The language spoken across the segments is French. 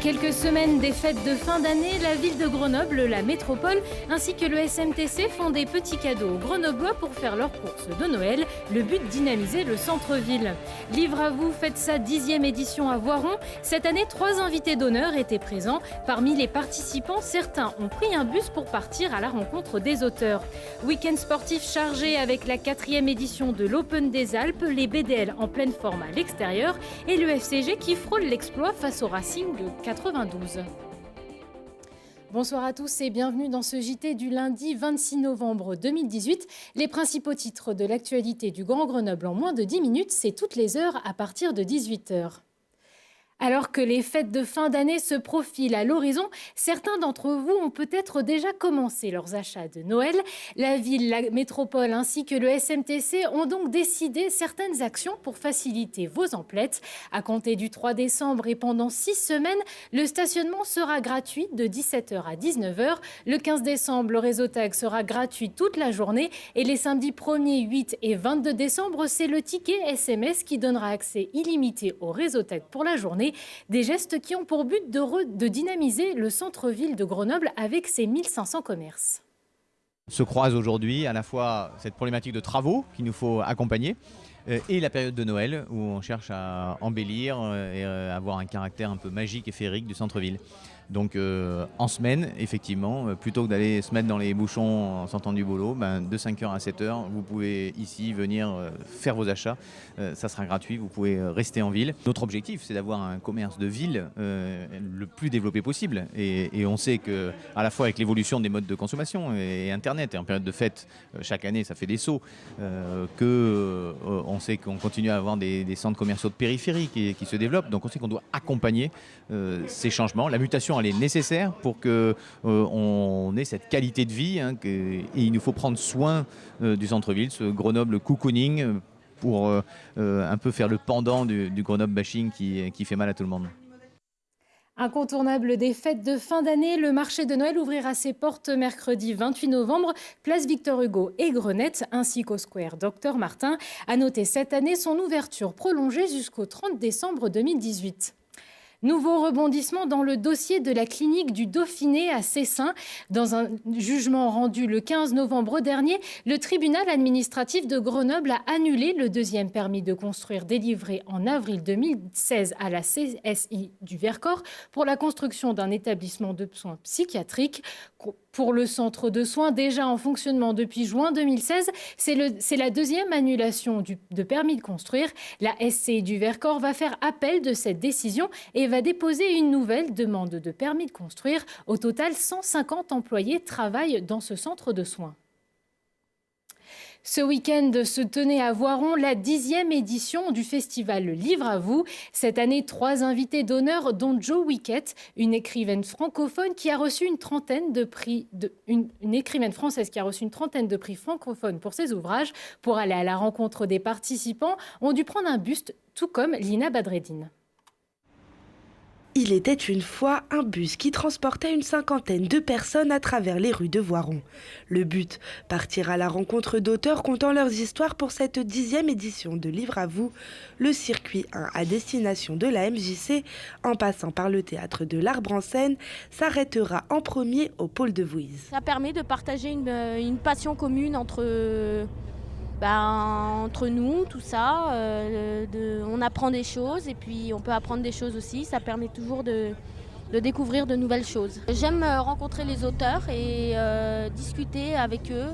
quelques semaines des fêtes de fin d'année, la ville de Grenoble, la métropole, ainsi que le SMTC font des petits cadeaux aux Grenoblois pour faire leurs courses de Noël. Le but, dynamiser le centre-ville. Livre à vous fête sa 10e édition à Voiron. Cette année, 3 invités d'honneur étaient présents. Parmi les participants, certains ont pris un bus pour partir à la rencontre des auteurs. Week-end sportif chargé avec la 4e édition de l'Open des Alpes, les BDL en pleine forme à l'extérieur et le FCG qui frôle l'exploit face au Racing de 92. Bonsoir à tous et bienvenue dans ce JT du lundi 26 novembre 2018. Les principaux titres de l'actualité du Grand Grenoble en moins de 10 minutes, c'est toutes les heures à partir de 18h. Alors que les fêtes de fin d'année se profilent à l'horizon, certains d'entre vous ont peut-être déjà commencé leurs achats de Noël. La ville, la métropole ainsi que le SMTC ont donc décidé certaines actions pour faciliter vos emplettes. À compter du 3 décembre et pendant 6 semaines, le stationnement sera gratuit de 17h à 19h. Le 15 décembre, le réseau tag sera gratuit toute la journée. Et les samedis 1er, 8 et 22 décembre, c'est le ticket SMS qui donnera accès illimité au réseau tag pour la journée. Des gestes qui ont pour but de dynamiser le centre-ville de Grenoble avec ses 1500 commerces. Se croisent aujourd'hui à la fois cette problématique de travaux qu'il nous faut accompagner et la période de Noël où on cherche à embellir et avoir un caractère un peu magique et féerique du centre-ville. Donc en semaine, effectivement, plutôt que d'aller se mettre dans les bouchons en sortant du boulot, de 5h à 7h, vous pouvez ici venir faire vos achats. Ça sera gratuit, vous pouvez rester en ville. Notre objectif, c'est d'avoir un commerce de ville le plus développé possible. Et on sait qu'à la fois avec l'évolution des modes de consommation et Internet, et en période de fête, chaque année, ça fait des sauts, on sait qu'on continue à avoir des centres commerciaux de périphérie qui se développent. Donc on sait qu'on doit accompagner ces changements. La mutation, elle est nécessaire pour qu'on ait cette qualité de vie, et il nous faut prendre soin du centre-ville, ce Grenoble cocooning, pour un peu faire le pendant du Grenoble bashing qui fait mal à tout le monde. Incontournable des fêtes de fin d'année, le marché de Noël ouvrira ses portes mercredi 28 novembre, place Victor Hugo et Grenette, ainsi qu'au square Docteur Martin. À noter cette année son ouverture prolongée jusqu'au 30 décembre 2018. Nouveau rebondissement dans le dossier de la clinique du Dauphiné à Cessin. Dans un jugement rendu le 15 novembre dernier, le tribunal administratif de Grenoble a annulé le 2e permis de construire délivré en avril 2016 à la CSI du Vercors pour la construction d'un établissement de soins psychiatriques. Pour le centre de soins déjà en fonctionnement depuis juin 2016, c'est la 2e annulation de permis de construire. La SCI du Vercors va faire appel de cette décision et va déposer une nouvelle demande de permis de construire. Au total, 150 employés travaillent dans ce centre de soins. Ce week-end se tenait à Voiron la 10e édition du festival Livre à vous. Cette année, 3 invités d'honneur, dont Jo Wickett, une écrivaine francophone qui a reçu une écrivaine française qui a reçu une trentaine de prix francophones pour ses ouvrages. Pour aller à la rencontre des participants, ont dû prendre un buste, tout comme Lina Badreddine. Il était une fois un bus qui transportait une 50aine de personnes à travers les rues de Voiron. Le but, partir à la rencontre d'auteurs contant leurs histoires pour cette 10e édition de Livre à vous. Le circuit 1 à destination de la MJC, en passant par le théâtre de l'Arbre en Seine, s'arrêtera en premier au pôle de Vouise. Ça permet de partager une passion commune entre nous, tout ça, on apprend des choses et puis on peut apprendre des choses aussi. Ça permet toujours de découvrir de nouvelles choses. J'aime rencontrer les auteurs et discuter avec eux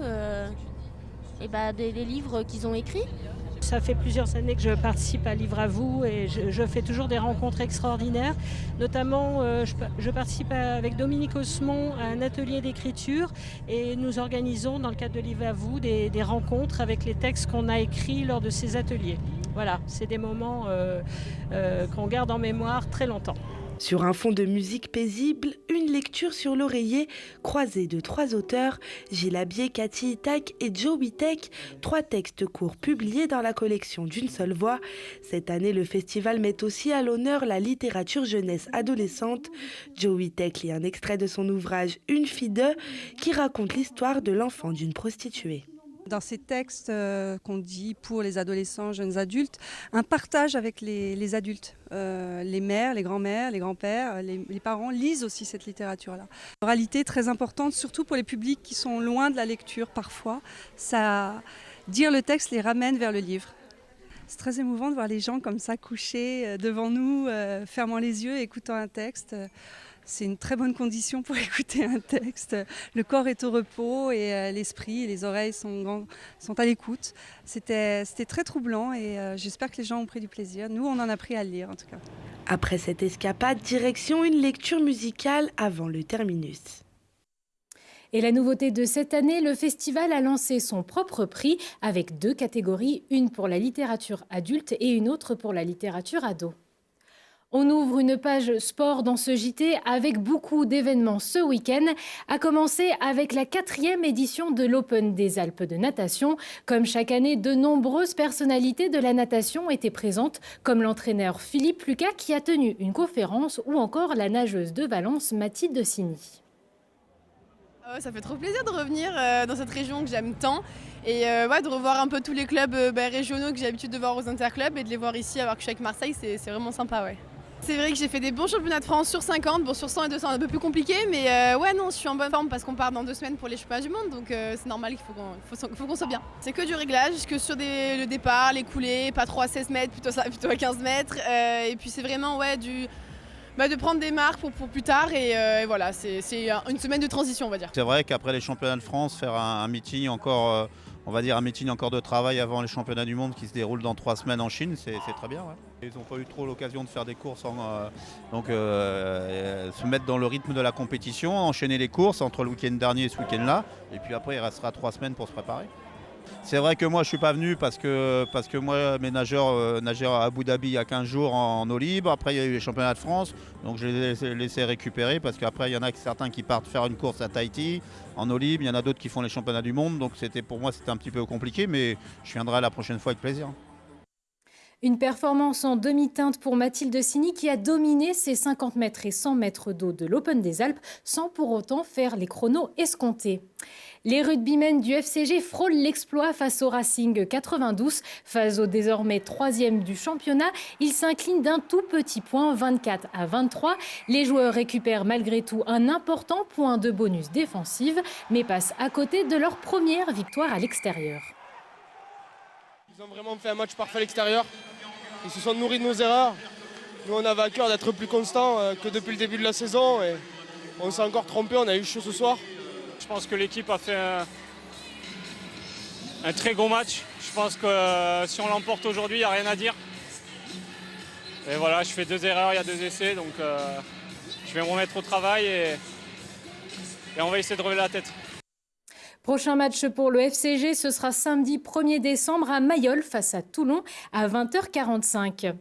des livres qu'ils ont écrits. Ça fait plusieurs années que je participe à Livre à vous et je fais toujours des rencontres extraordinaires. Notamment, je participe avec Dominique Osmond à un atelier d'écriture et nous organisons dans le cadre de Livre à vous des rencontres avec les textes qu'on a écrits lors de ces ateliers. Voilà, c'est des moments qu'on garde en mémoire très longtemps. Sur un fond de musique paisible, une lecture sur l'oreiller croisée de 3 auteurs, Gilles Abier, Cathy Itac et Jo Witek, 3 textes courts publiés dans la collection D'une seule voix. Cette année, le festival met aussi à l'honneur la littérature jeunesse adolescente. Jo Witek lit un extrait de son ouvrage Une fille de, qui raconte l'histoire de l'enfant d'une prostituée. Dans ces textes qu'on dit pour les adolescents, jeunes adultes, un partage avec les adultes. Les mères, les grands-mères, les grands-pères, les parents lisent aussi cette littérature-là. L'oralité est très importante, surtout pour les publics qui sont loin de la lecture parfois. Dire le texte les ramène vers le livre. C'est très émouvant de voir les gens comme ça couchés devant nous, fermant les yeux, écoutant un texte. C'est une très bonne condition pour écouter un texte. Le corps est au repos et l'esprit et les oreilles sont à l'écoute. C'était très troublant et j'espère que les gens ont pris du plaisir. Nous, on en a pris à le lire en tout cas. Après cette escapade, direction une lecture musicale avant le terminus. Et la nouveauté de cette année, le festival a lancé son propre prix avec 2 catégories, une pour la littérature adulte et une autre pour la littérature ado. On ouvre une page sport dans ce JT avec beaucoup d'événements ce week-end, à commencer avec la 4e édition de l'Open des Alpes de natation. Comme chaque année, de nombreuses personnalités de la natation étaient présentes, comme l'entraîneur Philippe Lucas qui a tenu une conférence ou encore la nageuse de Valence Mathilde Signy. Ça fait trop plaisir de revenir dans cette région que j'aime tant et de revoir un peu tous les clubs régionaux que j'ai l'habitude de voir aux interclubs et de les voir ici alors que je suis avec Marseille, c'est vraiment sympa. Ouais. C'est vrai que j'ai fait des bons championnats de France sur 50, bon sur 100 et 200 un peu plus compliqué mais non je suis en bonne forme parce qu'on part dans 2 semaines pour les championnats du monde donc c'est normal qu'il faut qu'on soit bien. C'est que du réglage, que sur le départ, les coulées, pas trop à 16 mètres, plutôt à 15 mètres et puis c'est vraiment de prendre des marques pour plus tard et voilà, c'est une semaine de transition on va dire. C'est vrai qu'après les championnats de France, faire un meeting encore, on va dire un meeting encore de travail avant les championnats du monde qui se déroulent dans 3 semaines en Chine, c'est très bien. Ouais. Ils n'ont pas eu trop l'occasion de faire des courses, se mettre dans le rythme de la compétition, enchaîner les courses entre le week-end dernier et ce week-end-là, et puis après il restera 3 semaines pour se préparer. C'est vrai que moi je ne suis pas venu parce que moi mes nageurs nageaient à Abu Dhabi il y a 15 jours en eau libre. Après il y a eu les championnats de France, donc je les ai laissés récupérer parce qu'après il y en a certains qui partent faire une course à Tahiti en eau libre, il y en a d'autres qui font les championnats du monde, donc pour moi c'était un petit peu compliqué mais je viendrai la prochaine fois avec plaisir. Une performance en demi-teinte pour Mathilde Signy qui a dominé ses 50 mètres et 100 mètres d'eau de l'Open des Alpes sans pour autant faire les chronos escomptés. Les rugbymen du FCG frôlent l'exploit face au Racing 92. Face au désormais 3e du championnat, ils s'inclinent d'un tout petit point, 24-23. Les joueurs récupèrent malgré tout un important point de bonus défensif, mais passent à côté de leur première victoire à l'extérieur. Ils ont vraiment fait un match parfait à l'extérieur. Ils se sont nourris de nos erreurs. Nous, on avait à cœur d'être plus constants que depuis le début de la saison. Et on s'est encore trompé, on a eu chaud ce soir. Je pense que l'équipe a fait un très gros match. Je pense que si on l'emporte aujourd'hui, il n'y a rien à dire. Et voilà, je fais 2 erreurs, il y a 2 essais. Donc je vais me remettre au travail et on va essayer de relever la tête. Prochain match pour le FCG, ce sera samedi 1er décembre à Mayol face à Toulon à 20h45.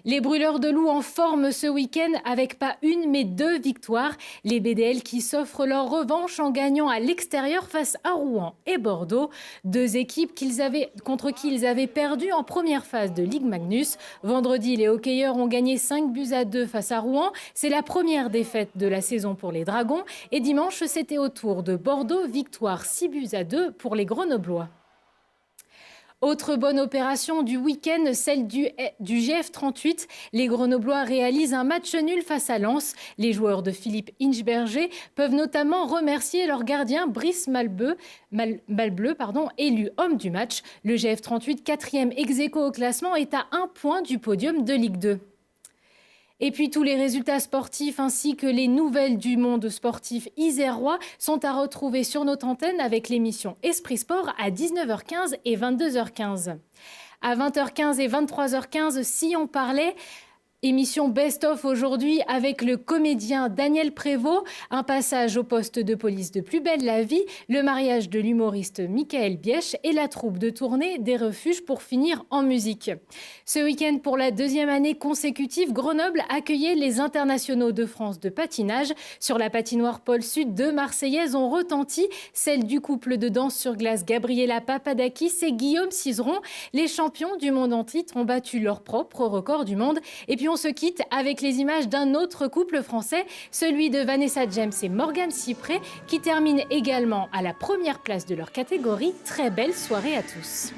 Les brûleurs de loups en forme ce week-end avec pas une mais 2 victoires. Les BDL qui s'offrent leur revanche en gagnant à l'extérieur face à Rouen et Bordeaux. 2 équipes contre qui ils avaient perdu en première phase de Ligue Magnus. Vendredi, les hockeyeurs ont gagné 5-2 face à Rouen. C'est la première défaite de la saison pour les Dragons. Et dimanche, c'était au tour de Bordeaux, victoire 6-2 pour les Grenoblois. Autre bonne opération du week-end, celle du GF38. Les Grenoblois réalisent un match nul face à Lens. Les joueurs de Philippe Inchberger peuvent notamment remercier leur gardien Brice Malbleu, élu homme du match. Le GF38, 4e ex-aequo au classement, est à 1 point du podium de Ligue 2. Et puis tous les résultats sportifs ainsi que les nouvelles du monde sportif isérois sont à retrouver sur notre antenne avec l'émission Esprit Sport à 19h15 et 22h15. À 20h15 et 23h15, si on parlait... Émission best-of aujourd'hui avec le comédien Daniel Prévost, un passage au poste de police de Plus belle la vie, le mariage de l'humoriste Michael Bièche et la troupe de tournée des Refuges pour finir en musique. Ce week-end, pour la 2e année consécutive, Grenoble accueillait les internationaux de France de patinage. Sur la patinoire Pôle Sud, 2 Marseillaises ont retenti, celle du couple de danse sur glace Gabriela Papadakis et Guillaume Cizeron. Les champions du monde en titre ont battu leur propre record du monde. Et puis l'on se quitte avec les images d'un autre couple français, celui de Vanessa James et Morgan Cypré, qui terminent également à la première place de leur catégorie. Très belle soirée à tous.